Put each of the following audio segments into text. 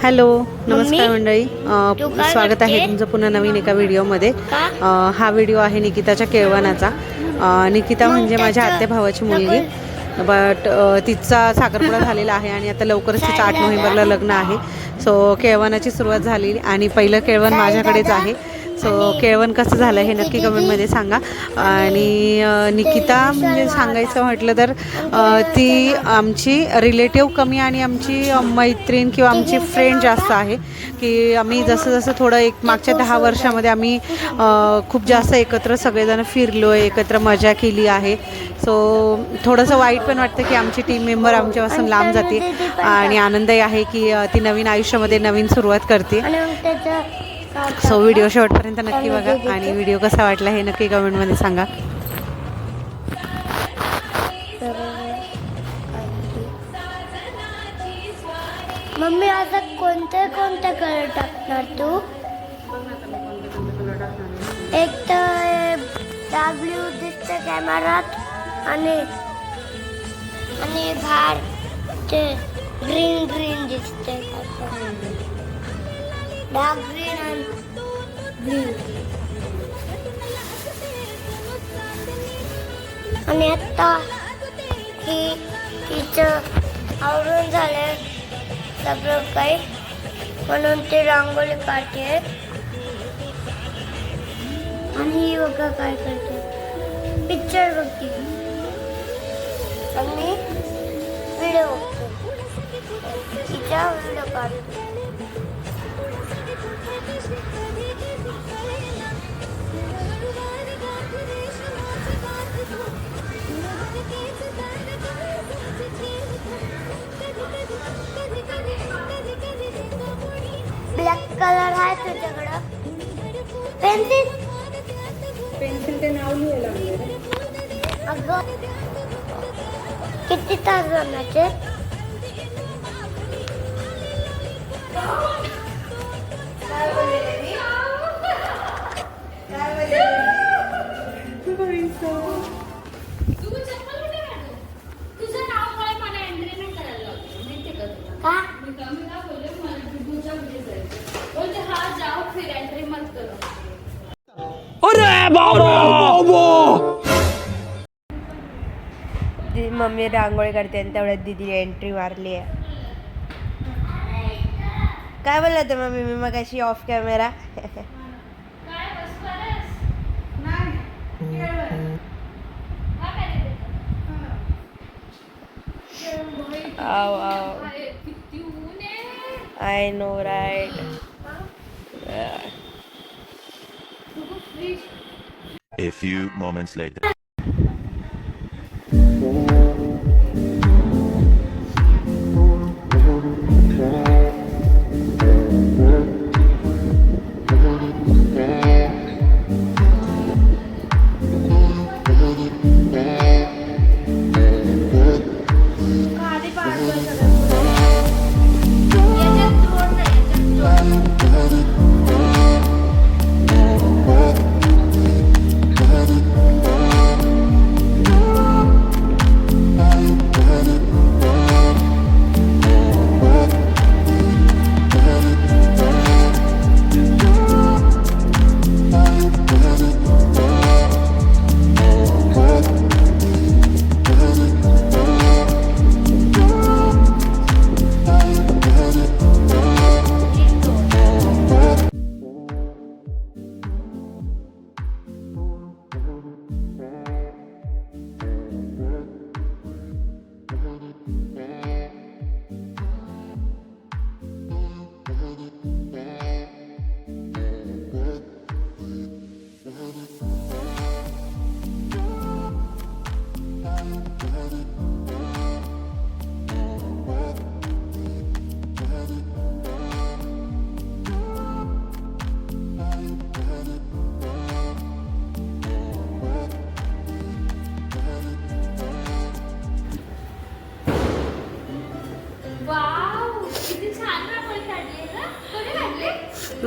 Hello नमस्कार मंडळी, स्वागत आहे तुमचं पुन्हा नवीन एका व्हिडिओमध्ये। हा व्हिडिओ आहे निकिताच्या केळवणाचा। निकिता म्हणजे माझ्या आत्या भावाची मुलगी, बट तिचा साखरपुडा झालेला आहे आणि आता लवकरच तिचं 8 नोव्हेंबरला लग्न आहे। सो केळवणाची सुरुवात झाली आणि पहिलं केळवण माझ्याकडेच आहे। सो केळवण कसं झालं हे नक्की कमेंटमध्ये सांगा। आणि निकिता म्हणजे सांगायचं म्हटलं तर ती आमची रिलेटिव्ह कमी आणि आमची मैत्रीण किंवा आमची फ्रेंड जास्त आहे, की आम्ही जसं जसं थोडं एक मागच्या 10 वर्षामध्ये आम्ही खूप जास्त एकत्र सगळेजण फिरलो आहे, एकत्र मजा केली आहे। सो थोडंसं वाईट पण वाटतं की आमची टीम मेंबर आमच्यापासून लांब जाते आणि आनंदही आहे की ती नवीन आयुष्यामध्ये नवीन सुरुवात करते। सो व्हिडिओ शेवटपर्यंत नक्की बघा आणि व्हिडिओ कसा वाटला हे नक्की कमेंटमध्ये सांगा। मम्मी आता कोणते कोणते कलर टाकणार तू? एक तर डार्क ब्ल्यू दिसते कॅमेरात आणि बाहेर ते ग्रीन ग्रीन दिसते, डार्क ग्रीन आणि ब्ल्यू। आणि आता ही तिचं आवरून झालं सगळं काही, म्हणून ती रांगोळी काढते आणि ही बघा काय करते, पिक्चर बघते आणि व्हिडिओ बघते, तिचा व्हिडिओ काढते। ब्लॅक कलर आहे तुझ्याकडं? पेन्सिल ते नाव लिहायला लागले। अगं किती तास बनवायचे? मम्मी रांगोळी काढते आणि तेवढ्यात दीदी एंट्री मारली आहे। काय बोलत होते मम्मी मी मग अशी off camera? I know, right? A few moments later.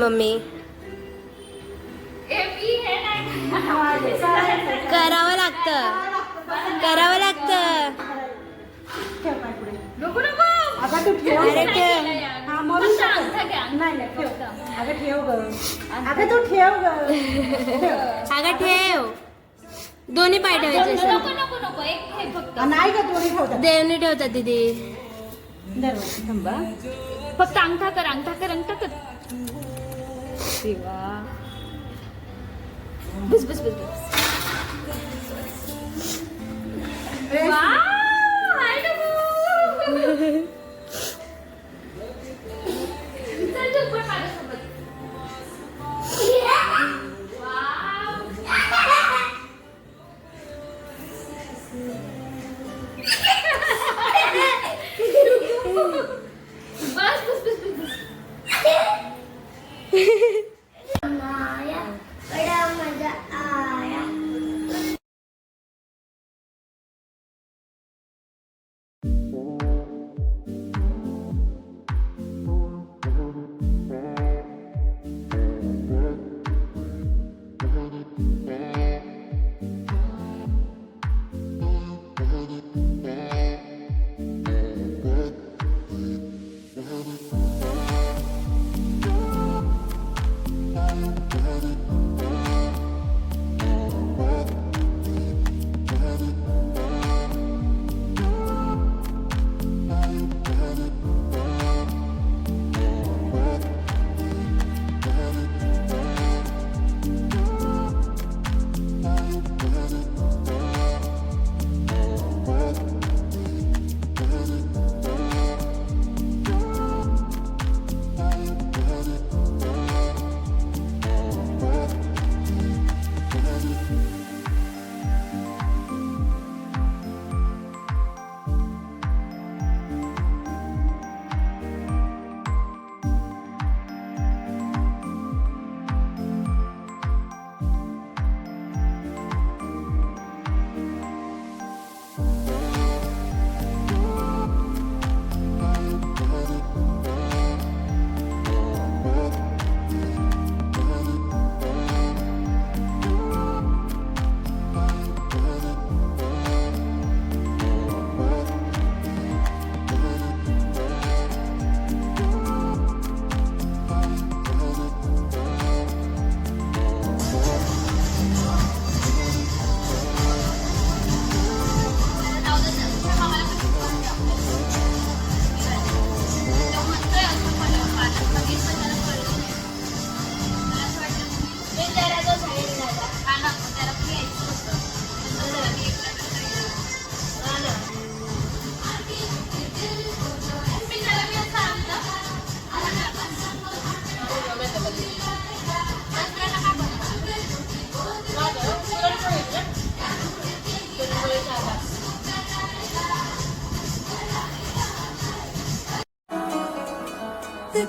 Mummy करावं लागतं, करावं लागतं। आता तू ठेव. अरे ठेव. हा मग फक्त अंगठा घ्या. नाही ठेव. अगं ठेव ग. अगं तू ठेव ग. अगं ठेव. दोन्ही पाय ठेवायचे. नको एक ठेव फक्त. नाही का दोन्ही ठेवतात. देवनी ठेवतात दीदी. थांबा. फक्त अंगठा कर. देवा. बस. माया बड़ा मजा आया.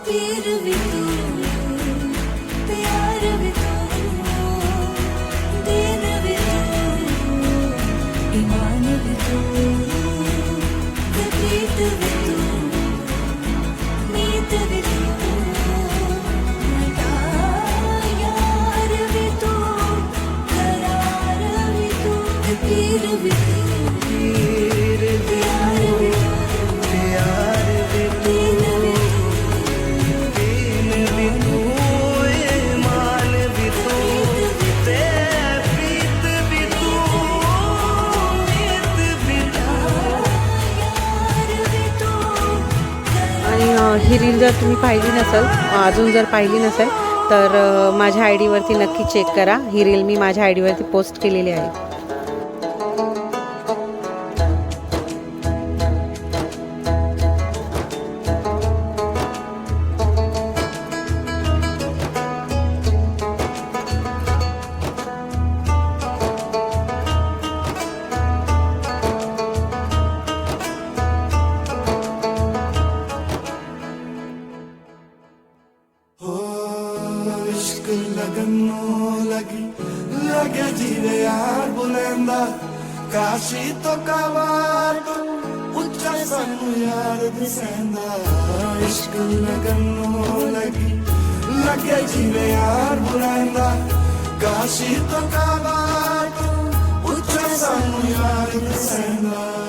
पीर भी तू प्यार भी तू दीन भी तू ईमान भी तू प्रीत भी तू नीत भी तू यार भी तू करार भी तू पीर भी तू प्यार भी तू दीन भी ही रील जर तुम्ही पाहिली नसेल, अजून जर पाहिली नसेल तर माझ्या आय डीवरती नक्की चेक करा. ही रील मी माझ्या आय डीवरती पोस्ट केलेली आहे. लगे जीवे यार बुलंदा काशी तो कावाट उच्चा सानू यार दिसेंदा इश्क लगनो लगी लगे जीवे यार बुलंदा काशी तो कावाट उच्चा सानू यार दिसेंदा